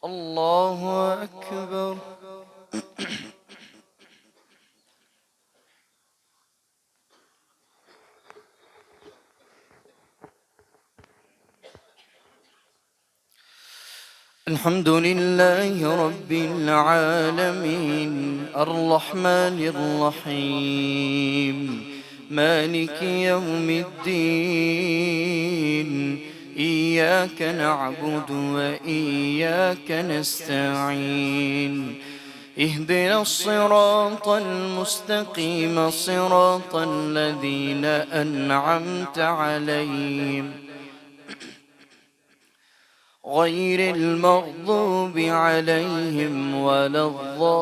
الله أكبر. الحمد لله رب العالمين الرحمن الرحيم مالك يوم الدين إياك نعبد وإياك نستعين اهدنا الصراط المستقيم صراط الذين أنعمت عليهم غير المغضوب عليهم ولا الضالين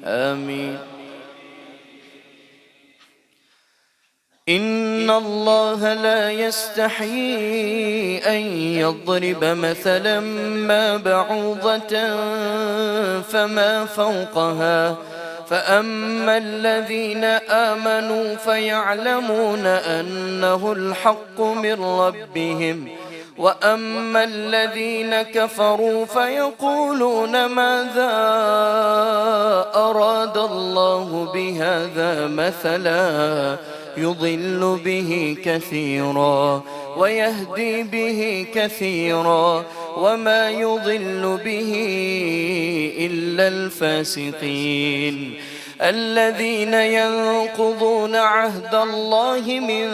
آمين. إن الله لا يستحيي أن يضرب مثلا ما بعوضة فما فوقها فأما الذين آمنوا فيعلمون أنه الحق من ربهم وأما الذين كفروا فيقولون ماذا أراد الله بهذا مثلا يضل به كثيرا ويهدي به كثيرا وما يضل به إلا الفاسقين الذين ينقضون عهد الله من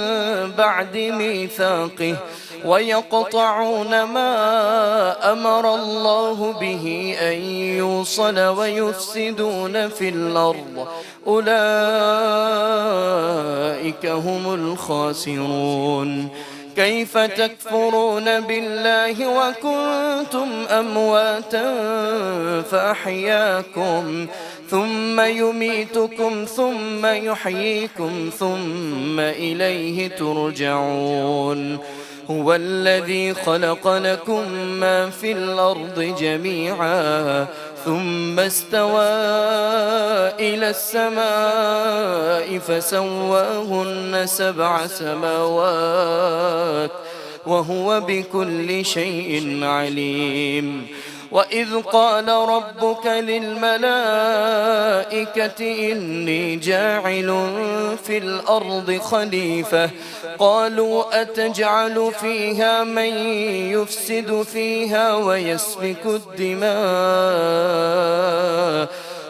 بعد ميثاقه ويقطعون ما أمر الله به أن يوصل ويفسدون في الأرض أولئك هم الخاسرون. كيف تكفرون بالله وكنتم أمواتا فأحياكم ثم يميتكم ثم يحييكم ثم إليه ترجعون. هو الذي خلق لكم ما في الأرض جميعا ثم استوى إلى السماء فسواهن 7 سماوات وهو بكل شيء عليم. وإذ قال ربك للملائكة إني جاعل في الأرض خليفة قالوا أتجعل فيها من يفسد فيها ويسفك الدماء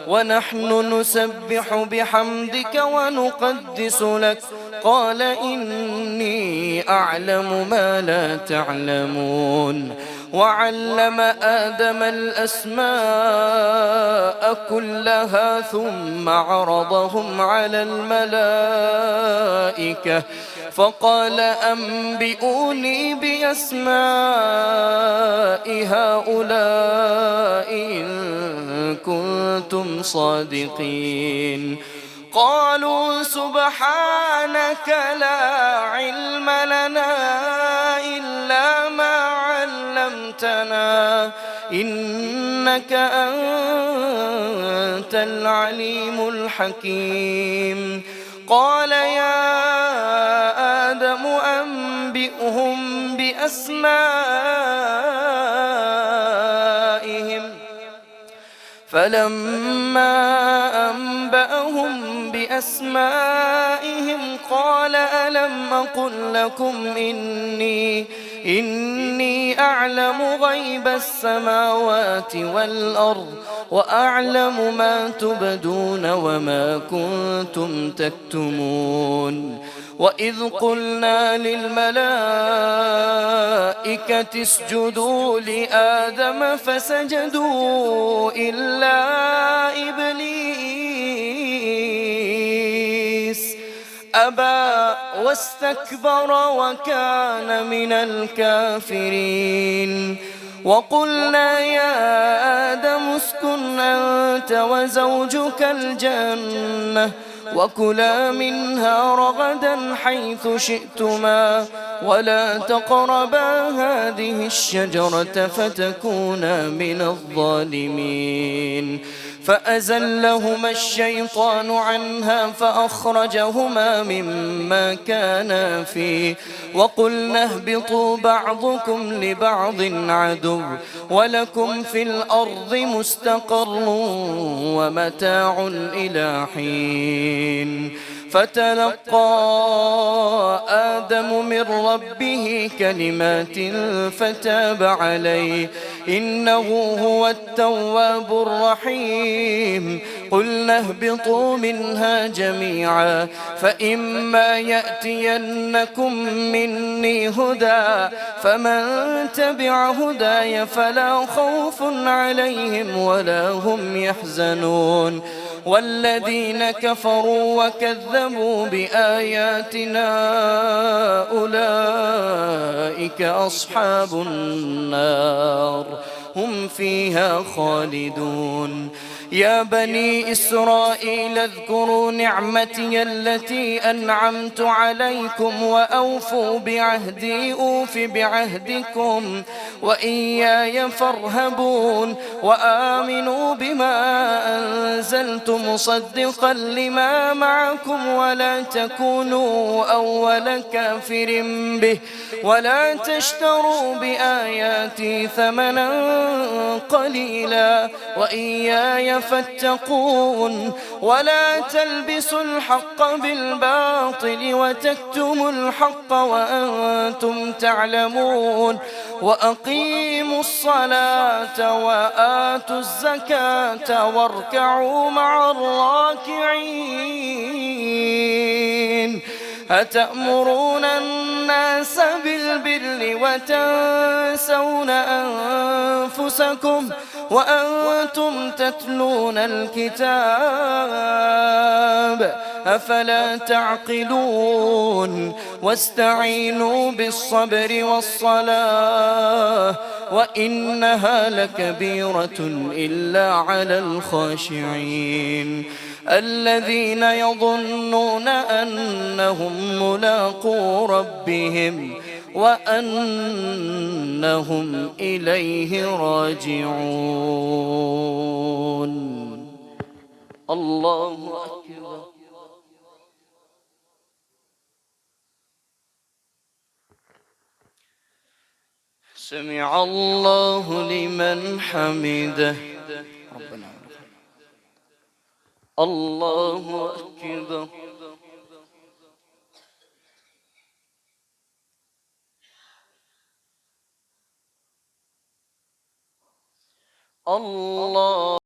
ونحن نسبح بحمدك ونقدس لك قال إني أعلم ما لا تعلمون. وعلم آدم الأسماء كلها ثم عرضهم على الملائكة فقال أنبئوني بأسماء هؤلاء إن كنتم صادقين. قالوا سبحانك لا علم لنا إلا ما علمتنا إنك أنت العليم الحكيم. قال يا آدم أنبئهم بأسمائهم فلما أنبأهم بأسمائهم قال ألم أقل لكم إني أعلم غيب السماوات والأرض وأعلم ما تبدون وما كنتم تكتمون. وإذ قلنا للملائكة اسجدوا لآدم فسجدوا إلا إبليس أبى واستكبر وكان من الكافرين. وقلنا يا آدم اسكن أنت وزوجك الجنة وكلا منها رغدا حيث شئتما ولا تقربا هذه الشجرة فتكونا من الظالمين. فأزلهما الشيطان عنها فأخرجهما مما كانا فيه وقلنا اهبطوا بعضكم لبعض عدو ولكم في الأرض مستقر ومتاع إلى حين فتلقى آدم من ربه كلمات فتاب عليه إنه هو التواب الرحيم قلنا اهبطوا منها جميعا فإما يأتينكم مني هدى فمن تبع هداي فلا خوف عليهم ولا هم يحزنون والذين كفروا وكذبوا بآياتنا أولئك أصحاب النار هم فيها خالدون يا بني إسرائيل اذكروا نعمتي التي أنعمت عليكم وأوفوا بعهدي أوف بعهدكم وإياي فارهبون وآمنوا بما أنزلت مصدقا لما معكم ولا تكونوا أول كافر به ولا تشتروا بآياتي ثمنا قليلا وإياي فاتقون ولا تلبسوا الحق بالباطل وتكتموا الحق وأنتم تعلمون وأقيموا الصلاة وآتوا الزكاة واركعوا مع الراكعين أتأمرون الناس بالبر وتنسون أنفسكم وأنتم تتلون الكتاب أفلا تعقلون واستعينوا بالصبر والصلاة وإنها لكبيرة إلا على الخاشعين الذين يظنون أنهم ملاقو ربهم وأنهم إليه راجعون الله أكبر سمع الله لمن حمده ربنا الله أكبر الله